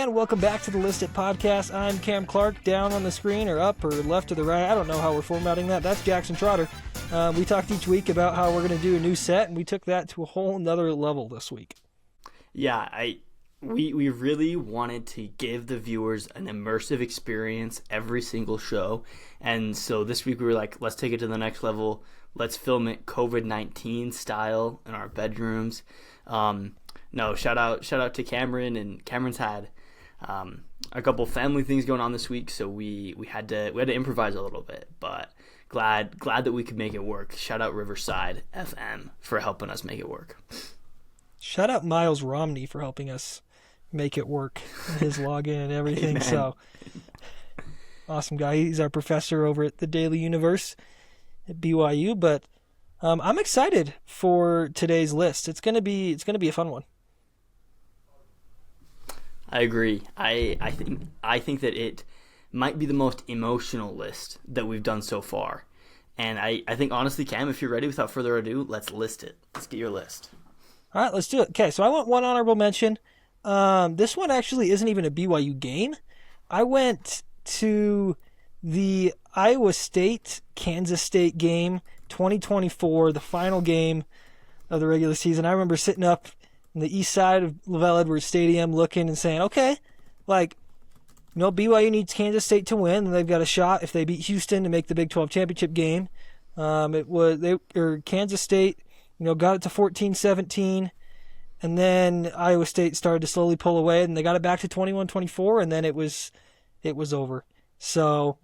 and welcome back to the Lyst podcast. I'm Cam Clark. Down on the screen, or up, or left, or the right. I don't know how we're formatting that. That's Jackson Trotter. We talked each week about how we're going to do a new set, and we took that to a whole nother level this week. Yeah, we really wanted to give the viewers an immersive experience every single show, and so this week we were like, let's take it to the next level. Let's film it COVID-19 style in our bedrooms. No, shout out to Cameron, and Cameron's had a couple family things going on this week, so we had to improvise a little bit, but glad that we could make it work. Shout out Riverside FM for helping us make it work. Shout out Miles Romney for helping us make it work, his login and everything. Amen. So awesome guy. He's our professor over at the Daily Universe at BYU, but I'm excited for today's list. It's gonna be a fun one. I agree. I think that it might be the most emotional list that we've done so far. And I think, honestly, Cam, if you're ready, without further ado, let's list it. Let's get your list. All right, let's do it. Okay, so I want one honorable mention. This one actually isn't even a BYU game. I went to the Iowa State-Kansas State game, 2024, the final game of the regular season. I remember sitting up on the east side of Lavelle Edwards Stadium looking and saying, okay, BYU needs Kansas State to win, and they've got a shot if they beat Houston to make the Big 12 championship game. Kansas State, got it to 14-17, and then Iowa State started to slowly pull away, and they got it back to 21-24, and then it was over. So,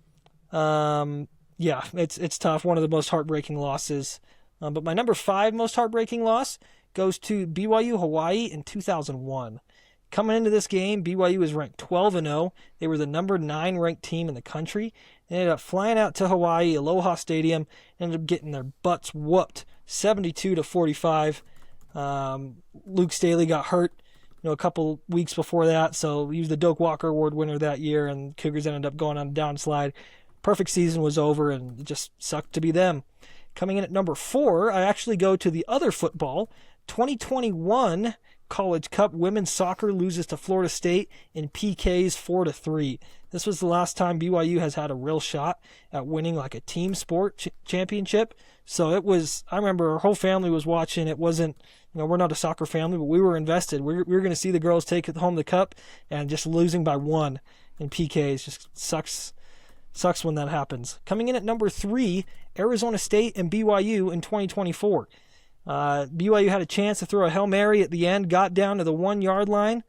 it's tough. One of the most heartbreaking losses. But my number 5 most heartbreaking loss goes to BYU Hawaii in 2001. Coming into this game, BYU was ranked 12-0. They were the number 9 ranked team in the country. They ended up flying out to Hawaii, Aloha Stadium, ended up getting their butts whooped, 72-45. Luke Staley got hurt, a couple weeks before that, so he was the Doak Walker Award winner that year, and Cougars ended up going on a downslide. Perfect season was over, and it just sucked to be them. Coming in at number 4, I actually go to the other football. 2021 College Cup women's soccer loses to Florida State in PKs 4-3. This was the last time BYU has had a real shot at winning like a team sport championship. So I remember our whole family was watching. It wasn't, we're not a soccer family, but we were invested. We were going to see the girls take home the cup, and just losing by 1 in PKs just sucks when that happens. Coming in at number 3, Arizona State and BYU in 2024. BYU had a chance to throw a Hail Mary at the end, got down to the 1-yard line,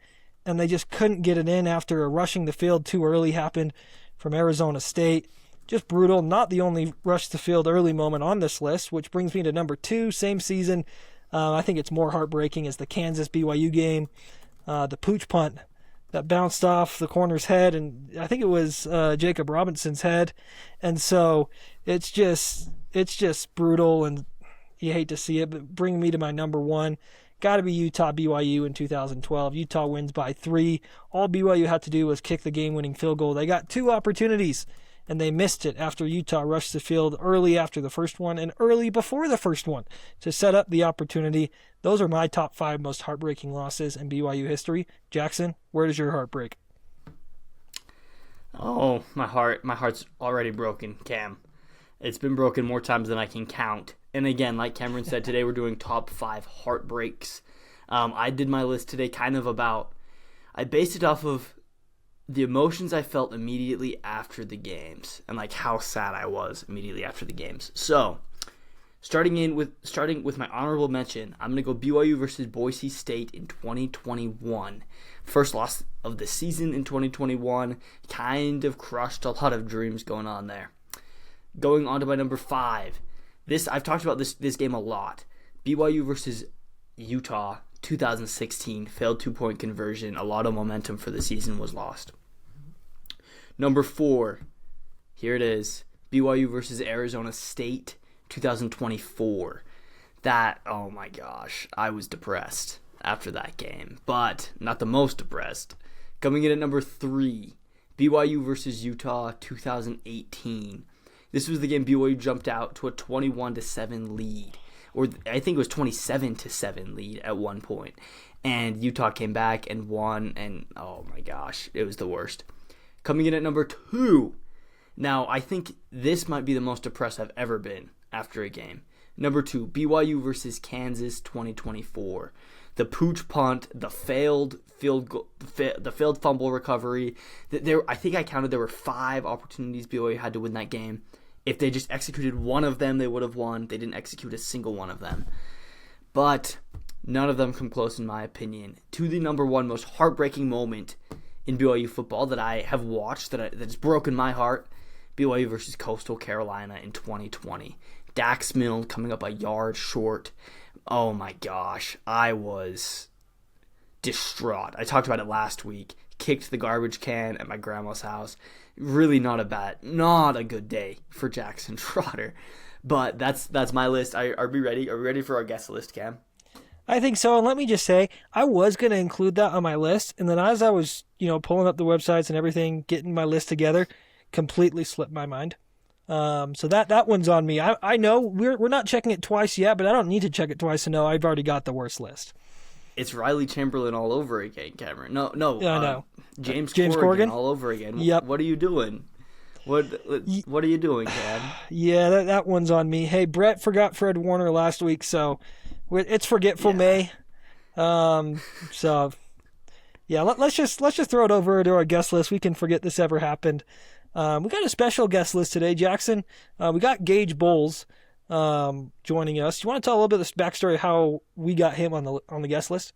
and they just couldn't get it in after a rushing the field too early happened from Arizona State. Just brutal. Not the only rush the field early moment on this list, which brings me to number 2, same season. I think it's more heartbreaking is the Kansas BYU game, the pooch punt that bounced off the corner's head, and I think it was Jacob Robinson's head. And so it's just brutal, and you hate to see it, but bring me to my number 1. Got to be Utah BYU in 2012. Utah wins by 3. All BYU had to do was kick the game-winning field goal. They got 2 opportunities, and they missed it after Utah rushed the field early after the first one and early before the first one to set up the opportunity. Those are my top 5 most heartbreaking losses in BYU history. Jackson, where does your heart break? Oh, my heart's already broken, Cam. It's been broken more times than I can count. And again, like Cameron said, today we're doing top 5 heartbreaks. I did my list today I based it off of the emotions I felt immediately after the games and like how sad I was immediately after the games. So, starting with my honorable mention, I'm going to go BYU versus Boise State in 2021. First loss of the season in 2021. Kind of crushed a lot of dreams going on there. Going on to my number 5. I've talked about this game a lot. BYU versus Utah, 2016. Failed 2-point conversion. A lot of momentum for the season was lost. Number 4. Here it is. BYU versus Arizona State, 2024. Oh my gosh. I was depressed after that game. But not the most depressed. Coming in at number 3. BYU versus Utah, 2018. This was the game BYU jumped out to a 21-7 lead, or I think it was 27-7 lead at one point. and Utah came back and won, and oh my gosh, it was the worst. Coming in at number 2. Now, I think this might be the most depressed I've ever been after a game. Number 2, BYU versus Kansas 2024. The pooch punt, the failed field goal, the failed fumble recovery. I think I counted there were 5 opportunities BYU had to win that game. If they just executed one of them, they would have won. They didn't execute a single one of them. But none of them come close, in my opinion, to the number 1 most heartbreaking moment in BYU football that I have watched, that has broken my heart. BYU versus Coastal Carolina in 2020. Dax Milne coming up a yard short. Oh my gosh, I was distraught. I talked about it last week. Kicked the garbage can at my grandma's house. Really not a good day for Jackson Trotter. But that's my list. Are we ready? Are we ready for our guest list, Cam? I think so, and let me just say, I was going to include that on my list, and then as I was, pulling up the websites and everything, getting my list together, completely slipped my mind. So that one's on me. I know we're not checking it twice yet, but I don't need to check it twice to know I've already got the worst list. It's Riley Chamberlain all over again, Cameron. No. Yeah, I know. James Corrigan Corrigan all over again. Yep. What are you doing? What are you doing, Cam? Yeah, that one's on me. Hey, Brett forgot Fred Warner last week, so it's Forgetful May. So yeah, let's just throw it over to our guest list. We can forget this ever happened. We got a special guest list today, Jackson. We got Gage Bowles joining us. You want to tell a little bit of the backstory of how we got him on the guest list?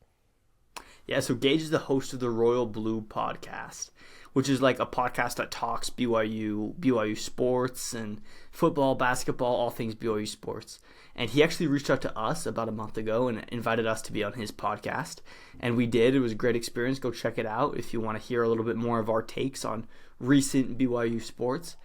Yeah, so Gage is the host of the Royal Blue podcast, which is like a podcast that talks BYU sports and football, basketball, all things BYU sports. And he actually reached out to us about a month ago and invited us to be on his podcast. And we did. It was a great experience. Go check it out if you want to hear a little bit more of our takes on recent BYU sports.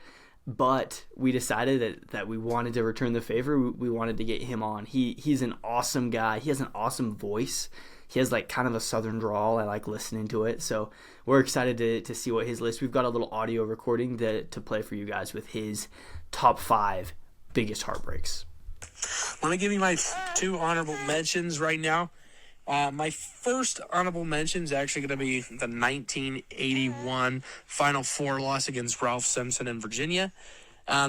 But we decided that we wanted to return the favor. We wanted to get him on. He's an awesome guy. He has an awesome voice. He has like kind of a southern drawl. I like listening to it. So we're excited to see what his list. We've got a little audio recording to play for you guys with his top 5 biggest heartbreaks. Let me give you my 2 honorable mentions right now. My first honorable mention is actually going to be the 1981 Final Four loss against Ralph Simpson in Virginia.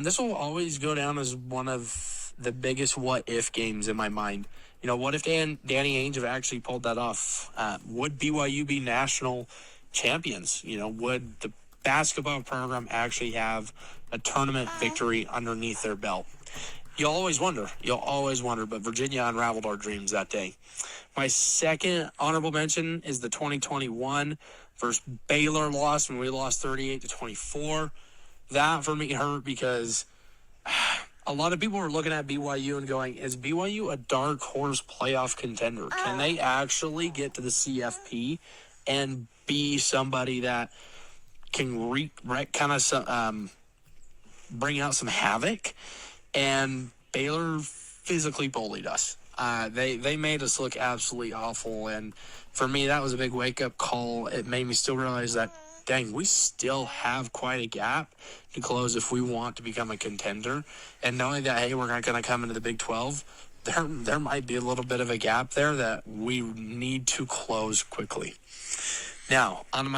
This will always go down as one of the biggest what-if games in my mind. What if Danny Ainge have actually pulled that off? Would BYU be national champions? Would the basketball program actually have a tournament victory underneath their belt? You'll always wonder, but Virginia unraveled our dreams that day. My second honorable mention is the 2021 versus Baylor loss when we lost 38-24. That for me hurt because a lot of people were looking at BYU and going, is BYU a dark horse playoff contender? Can they actually get to the CFP and be somebody that can bring out some havoc? And Baylor physically bullied us. They made us look absolutely awful. And for me, that was a big wake-up call. It made me still realize that, dang, we still have quite a gap to close if we want to become a contender. And knowing that, hey, we're not going to come into the Big 12, there might be a little bit of a gap there that we need to close quickly. Now, onto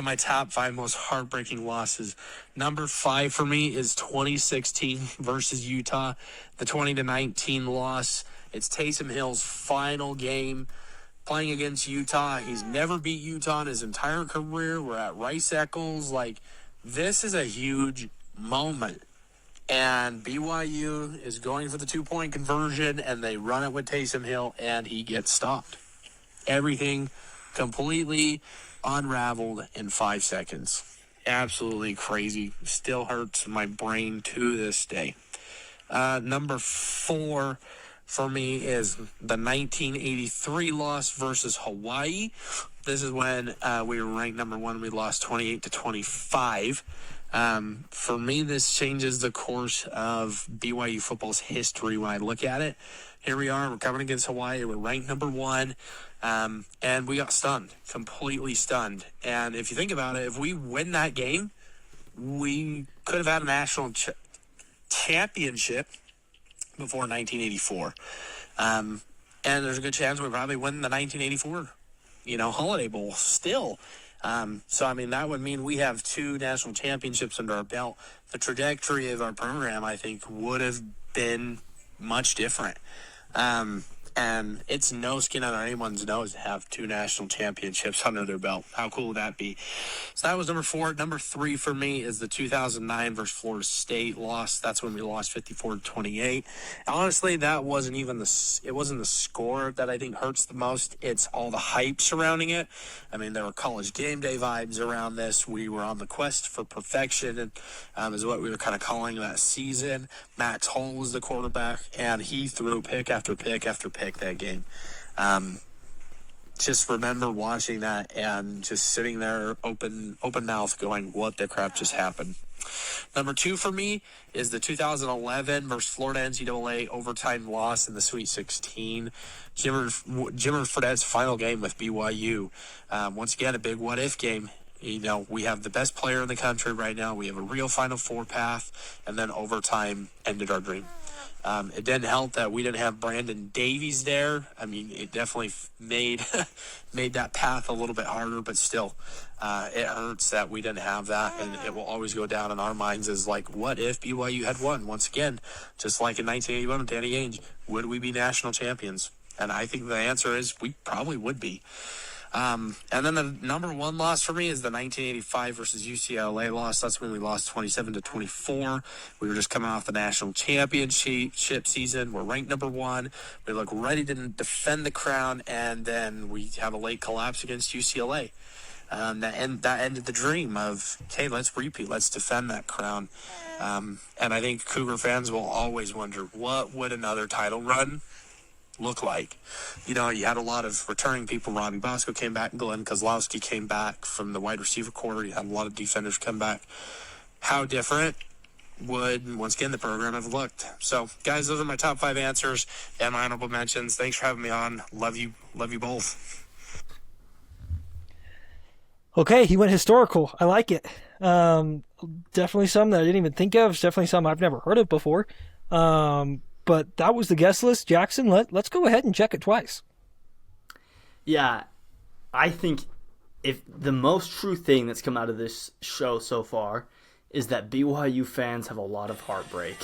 my top 5 most heartbreaking losses. Number 5 for me is 2016 versus Utah, the 20-19 loss. It's Taysom Hill's final game playing against Utah. He's never beat Utah in his entire career. We're at Rice Eccles. This is a huge moment. And BYU is going for the 2-point conversion, and they run it with Taysom Hill, and he gets stopped. Everything completely unraveled in 5 seconds. Absolutely crazy. Still hurts my brain to this day. Number 4 for me is the 1983 loss versus Hawaii. This is when we were ranked number 1. We lost 28-25. For me, this changes the course of BYU football's history when I look at it. Here we are. We're coming against Hawaii. We're ranked number 1. And we got stunned, completely stunned. And if you think about it, if we win that game, we could have had a national championship before 1984. And there's a good chance we probably win the 1984 Holiday Bowl still. So, I mean, that would mean we have 2 national championships under our belt. The trajectory of our program, I think, would have been much different. And it's no skin on anyone's nose to have 2 national championships under their belt. How cool would that be? So that was number 4. Number 3 for me is the 2009 versus Florida State loss. That's when we lost 54-28. Honestly, that wasn't even it wasn't the score that I think hurts the most. It's all the hype surrounding it. I mean, there were college game day vibes around this. We were on the quest for perfection, and is what we were kind of calling that season. Matt Toll was the quarterback, and he threw pick after pick after pick that game. Just remember watching that and just sitting there open mouth going, what the crap just happened? Number 2 for me is the 2011 versus Florida NCAA overtime loss in the Sweet 16. Jimmer Fredette's final game with BYU. Once again, a big what-if game. We have the best player in the country right now. We have a real Final Four path, and then overtime ended our dream. It didn't help that we didn't have Brandon Davies there. I mean, it definitely made that path a little bit harder, but still, it hurts that we didn't have that, and it will always go down in our minds as like, what if BYU had won? Once again, just like in 1981 with Danny Ainge, would we be national champions? And I think the answer is we probably would be. And then the number 1 loss for me is the 1985 versus UCLA loss. That's when we lost 27-24. We were just coming off the national championship season. We're ranked number 1. We look ready to defend the crown, and then we have a late collapse against UCLA. That ended the dream of, okay, let's repeat, let's defend that crown. And I think Cougar fans will always wonder, what would another title run look like? You had a lot of returning people. Robbie Bosco came back, Glenn Kozlowski came back from the wide receiver corps. You had a lot of defenders come back. How different would, once again, the program have looked? So, guys, those are my top 5 answers and my honorable mentions. Thanks for having me on. Love you both. Okay, he went historical. I like it. Definitely some that I didn't even think of. It's definitely some I've never heard of before. But that was the guest list. Jackson, let's go ahead and check it twice. Yeah, I think if the most true thing that's come out of this show so far is that BYU fans have a lot of heartbreak.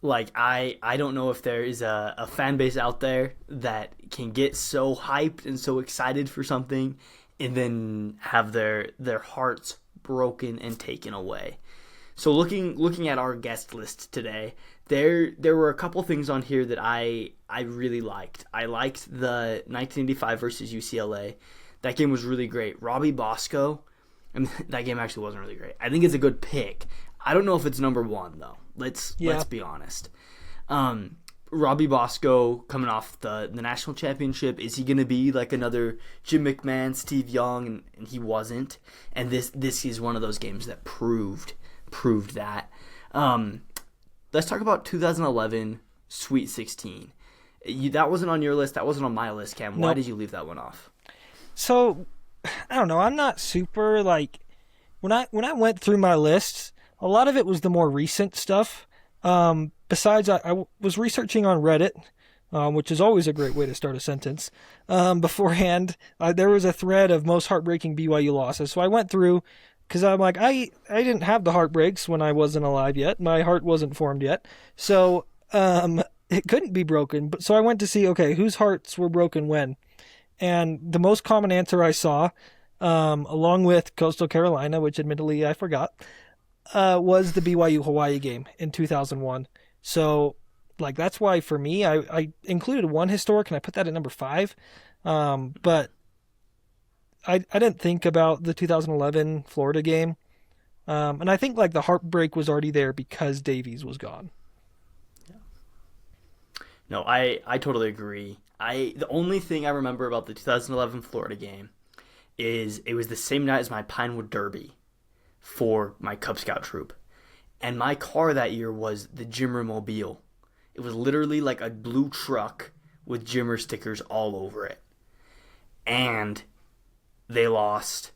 Like, I don't know if there is a fan base out there that can get so hyped and so excited for something and then have their hearts broken and taken away. So looking at our guest list today, there were a couple things on here that I really liked. I liked the 1985 versus UCLA. That game was really great. Robbie Bosco, I mean, that game actually wasn't really great. I think it's a good pick. I don't know if it's number 1 though. Let's be honest. Robbie Bosco coming off the national championship, is he going to be like another Jim McMahon, Steve Young? And he wasn't. And this is one of those games that proved that. Let's talk about 2011 Sweet 16. That wasn't on your list. That wasn't on my list, Cam. Why did you leave that one off? So, I don't know. I'm not super, like, when I went through my lists, a lot of it was the more recent stuff. Besides, I was researching on Reddit, which is always a great way to start a sentence. Beforehand, there was a thread of most heartbreaking BYU losses. So I went through, because I'm like, I didn't have the heartbreaks when I wasn't alive yet. My heart wasn't formed yet. So it couldn't be broken. So I went to see, okay, whose hearts were broken when? And the most common answer I saw, along with Coastal Carolina, which admittedly I forgot, was the BYU Hawaii game in 2001. So, like, that's why for me, I included one historic and I put that at number 5. But I didn't think about the 2011 Florida game. And I think, like, the heartbreak was already there because Davies was gone. No, I totally agree. The only thing I remember about the 2011 Florida game is it was the same night as my Pinewood Derby for my Cub Scout troop. And my car that year was the Jimmer Mobile. It was literally like a blue truck with Jimmer stickers all over it. And they lost.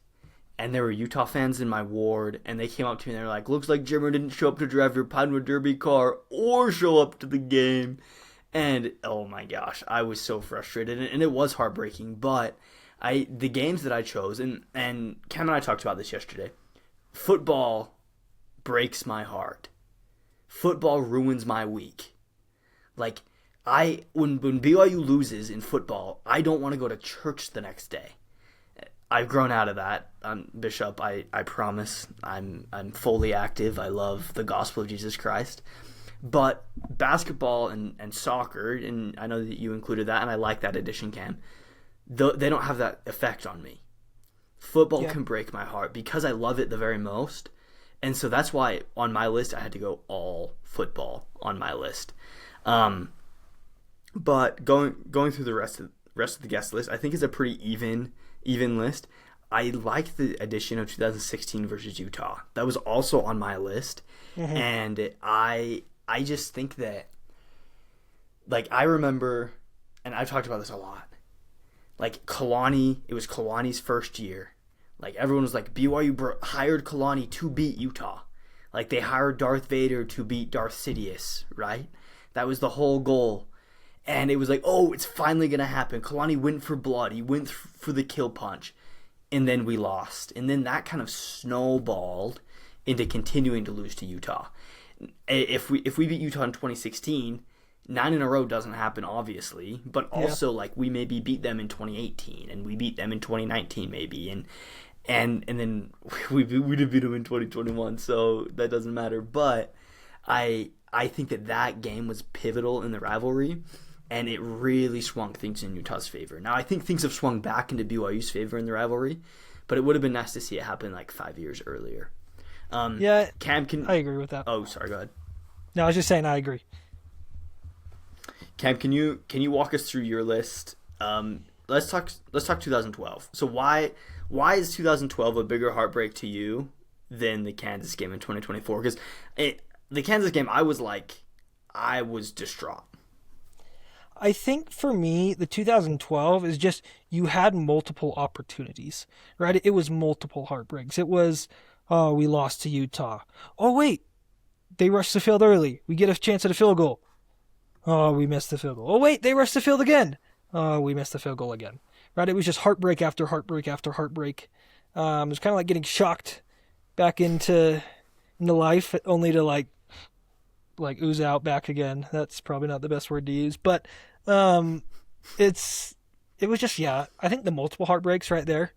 And there were Utah fans in my ward, and they came up to me and they were like, looks like Jimmer didn't show up to drive your Pinewood Derby car or show up to the game. And, oh my gosh, I was so frustrated. And it was heartbreaking, but The games that I chose, and Cam and I talked about this yesterday. Football breaks my heart. Football ruins my week. Like, when BYU loses in football, I don't want to go to church the next day. I've grown out of that. Bishop, I promise. I'm fully active. I love the gospel of Jesus Christ. But basketball and soccer, and I know that you included that, and I like that addition, Cam, they don't have that effect on me. Football can break my heart because I love it the very most. And so that's why on my list I had to go all football on my list. But going through the rest of the guest list, I think is a pretty even list. I like the addition of 2016 versus Utah. That was also on my list. Mm-hmm. And I just think that, like, I remember, and I've talked about this a lot, like, Kalani, it was Kalani's first year. Like, everyone was like, BYU hired Kalani to beat Utah. Like, they hired Darth Vader to beat Darth Sidious, right? That was the whole goal. And it was like, oh, it's finally going to happen. Kalani went for blood. He went for the kill punch. And then we lost. And then that kind of snowballed into continuing to lose to Utah. If we beat Utah in 2016, 9 in a row doesn't happen, obviously. But also, like, we maybe beat them in 2018. And we beat them in 2019, maybe. And then we did beat them in 2021. So that doesn't matter. But I think that game was pivotal in the rivalry. And it really swung things in Utah's favor. Now, I think things have swung back into BYU's favor in the rivalry, but it would have been nice to see it happen like 5 years earlier. Cam, I agree with that. Oh, sorry, go ahead. No, I was just saying I agree. Cam, can you walk us through your list? Let's talk 2012. So why is 2012 a bigger heartbreak to you than the Kansas game in 2024? Because the Kansas game, I was distraught. I think for me, the 2012 is just you had multiple opportunities, right? It was multiple heartbreaks. It was, oh, we lost to Utah. Oh, wait, they rushed the field early. We get a chance at a field goal. Oh, we missed the field goal. Oh, wait, they rushed the field again. Oh, we missed the field goal again, right? It was just heartbreak after heartbreak after heartbreak. It was kind of like getting shocked back into life, only to like ooze out back again. That's probably not the best word to use, but it was just, I think the multiple heartbreaks right there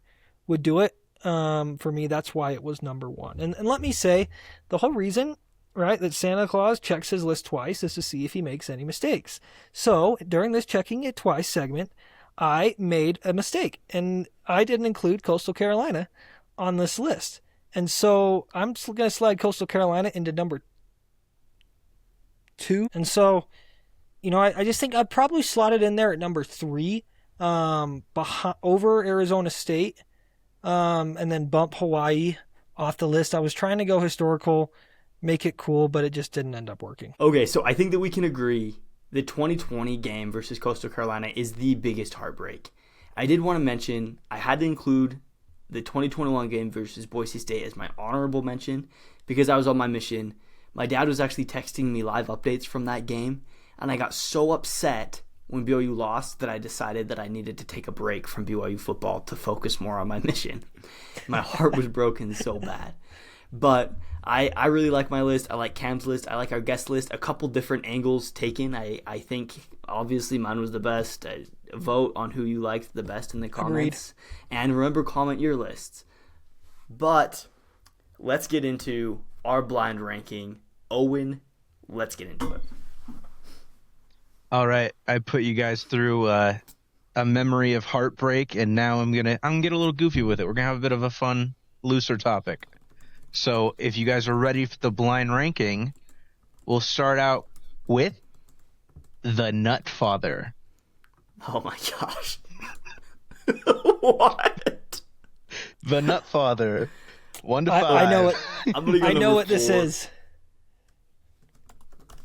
would do it. For me, that's why it was number one. And let me say, the whole reason, right, that Santa Claus checks his list twice is to see if he makes any mistakes. So during this checking it twice segment, I made a mistake, and I didn't include Coastal Carolina on this list. And so I'm going to slide Coastal Carolina into number 2. And so, I just think I'd probably slot it in there at number 3, over Arizona State, and then bump Hawaii off the list. I was trying to go historical, make it cool, but it just didn't end up working. Okay, so I think that we can agree the 2020 game versus Coastal Carolina is the biggest heartbreak. I did want to mention, I had to include the 2021 game versus Boise State as my honorable mention because I was on my mission. My dad was actually texting me live updates from that game, and I got so upset when BYU lost that I decided that I needed to take a break from BYU football to focus more on my mission. My heart was broken so bad. But I really like my list. I like Cam's list. I like our guest list. A couple different angles taken. I think, obviously, mine was the best. Vote on who you liked the best in the comments. Agreed. And remember, comment your lists. But let's get into our blind ranking. Owen, let's get into it. All right, I put you guys through a memory of heartbreak, and now I'm gonna get a little goofy with it. We're gonna have a bit of a fun, looser topic. So if you guys are ready for the blind ranking, we'll start out with the Nut Father. Oh my gosh! What? The Nut Father. 1 to 5. I know it. I'm gonna go I know what 4. this is.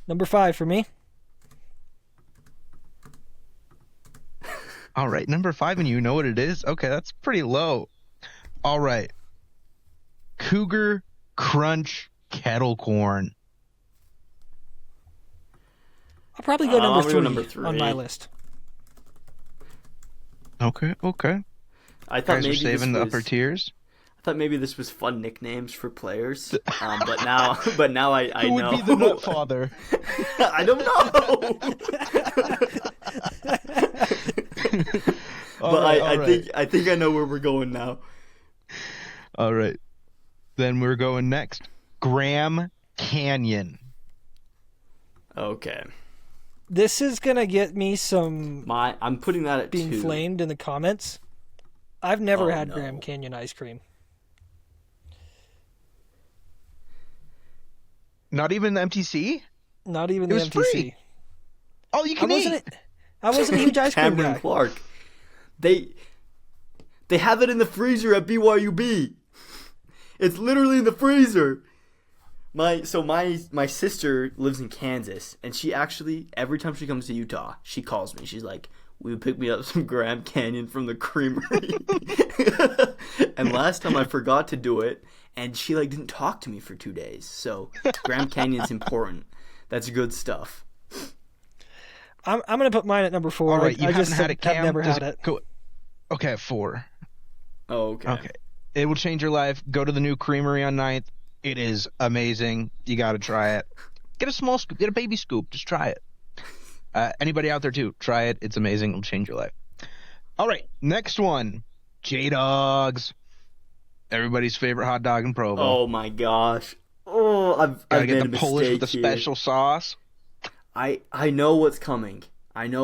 Number 5 for me. All right, number 5, and you know what it is? Okay, that's pretty low. All right. Cougar Crunch Kettle Corn. I'll probably go number 3 number 3 on my list. Okay. I thought Guys are maybe saving the upper tiers. I thought maybe this was fun nicknames for players, but now I Who would know. be the nut father? I don't know. But I think I know where we're going now. All right. Then we're going next. Graham Canyon. Okay. This is gonna get me some I'm putting that at being 2. flamed in the comments. I've never had no. Graham Canyon ice cream. Not even the MTC? Not even It the was MTC. free. Oh, you can eat. I wasn't a huge ice cream Cameron guy. Clark. They have it in the freezer at BYUB. It's literally in the freezer. My sister lives in Kansas, and she actually, every time she comes to Utah, she calls me. She's like, "Will you pick me up some Graham Canyon from the creamery?" And last time I forgot to do it, and she didn't talk to me for 2 days. So Graham Canyon's important. That's good stuff. I'm gonna put mine at number 4. All right, you I haven't just had it, Cam? have never Does had it. Go, okay, at 4. Oh, okay. Okay. It will change your life. Go to the new creamery on 9th. It is amazing. You got to try it. Get a small scoop. Get a baby scoop. Just try it. Anybody out there, too, try it. It's amazing. It'll change your life. All right, next one. J-Dogs. Everybody's favorite hot dog in Provo. Oh, my gosh. Oh, I've Gotta made get a the Polish with the mistake here. special sauce. I know what's coming. And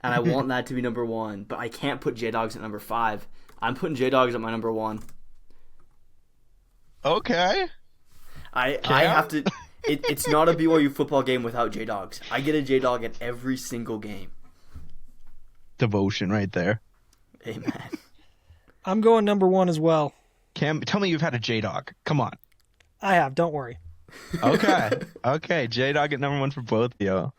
I want that to be number 1, but I can't put J-Dogs at number 5. I'm putting J-Dogs at my number 1. Okay. I have to. It's not a BYU football game without J-Dogs. I get a J-Dog at every single game. Devotion right there. Amen. I'm going number 1 as well. Cam, tell me you've had a J-Dog. Come on. I have. Don't worry. Okay. Okay. J-Dog at number 1 for both of you.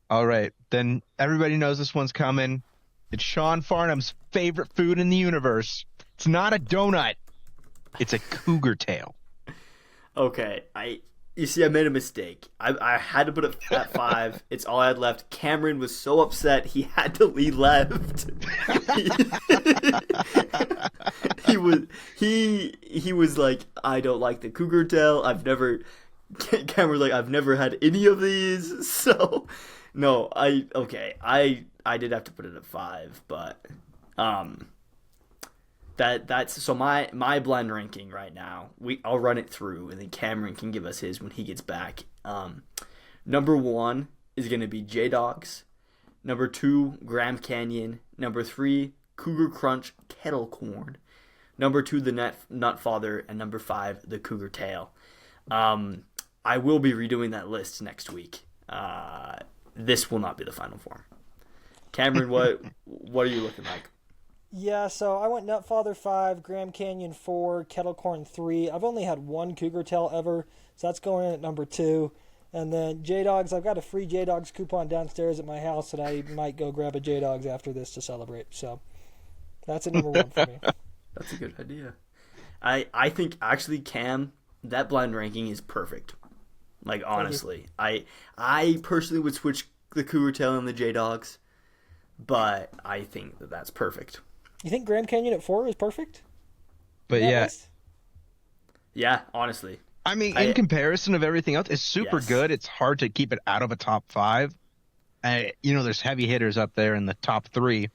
All right. Then everybody knows this one's coming. It's Sean Farnham's favorite food in the universe. It's not a donut. It's a cougar tail. Okay, you see, I made a mistake. I had to put it at 5. It's all I had left. Cameron was so upset he had to leave left. he was like, I don't like the cougar tail. Cameron's like, I've never had any of these. So no, I did have to put it at 5, but that's so my blend ranking right now. I'll run it through, and then Cameron can give us his when he gets back. Number 1 is going to be J-Dogs. Number 2, Graham Canyon. Number 3, Cougar Crunch Kettle Corn. Number 2, the Nut Father, and number 5, the Cougar Tail. I will be redoing that list next week. This will not be the final form. Cameron, what are you looking like? Yeah, so I went Nutfather 5, Graham Canyon 4, Kettle Corn 3. I've only had one cougar tail ever, so that's going in at number 2. And then J-Dogs, I've got a free J-Dogs coupon downstairs at my house, and I might go grab a J-Dogs after this to celebrate. So that's at number 1 for me. That's a good idea. I think, actually, Cam, that blind ranking is perfect. Like, honestly. I personally would switch the cougar tail and the J-Dogs, but I think that's perfect. You think Graham Canyon at 4 is perfect? But That yeah, list? Yeah, honestly. I mean, in comparison of everything else, it's super good. It's hard to keep it out of a top 5. There's heavy hitters up there in the top 3.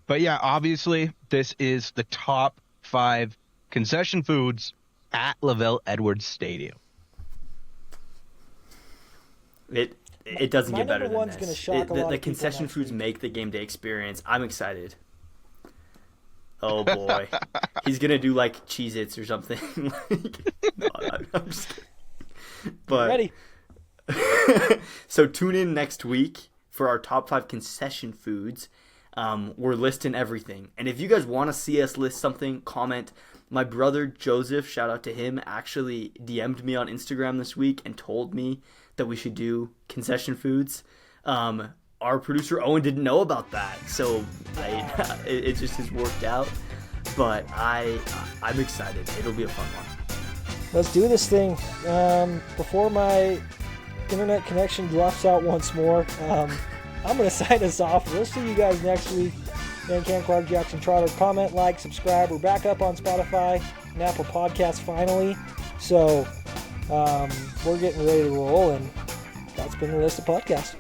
But yeah, obviously, this is the top 5 concession foods at Lavelle Edwards Stadium. It doesn't My get better number than one's this. gonna shock a lot of The people concession next foods week. make the game day experience. I'm excited. Oh boy, he's gonna do like Cheez-Its or something. No, I'm just kidding. But Ready? So tune in next week for our top 5 concession foods. We're listing everything, and if you guys want to see us list something, comment. My brother Joseph, shout out to him, actually DM'd me on Instagram this week and told me that we should do concession foods. Our producer Owen didn't know about that, so it just has worked out. But I'm excited. It'll be a fun one. Let's do this thing. Before my internet connection drops out once more, I'm going to sign us off. We'll see you guys next week. Dan Cam, Clark, Jackson, Trotter. Comment, like, subscribe. We're back up on Spotify and Apple Podcasts finally. So we're getting ready to roll, and that's been the List of Podcast.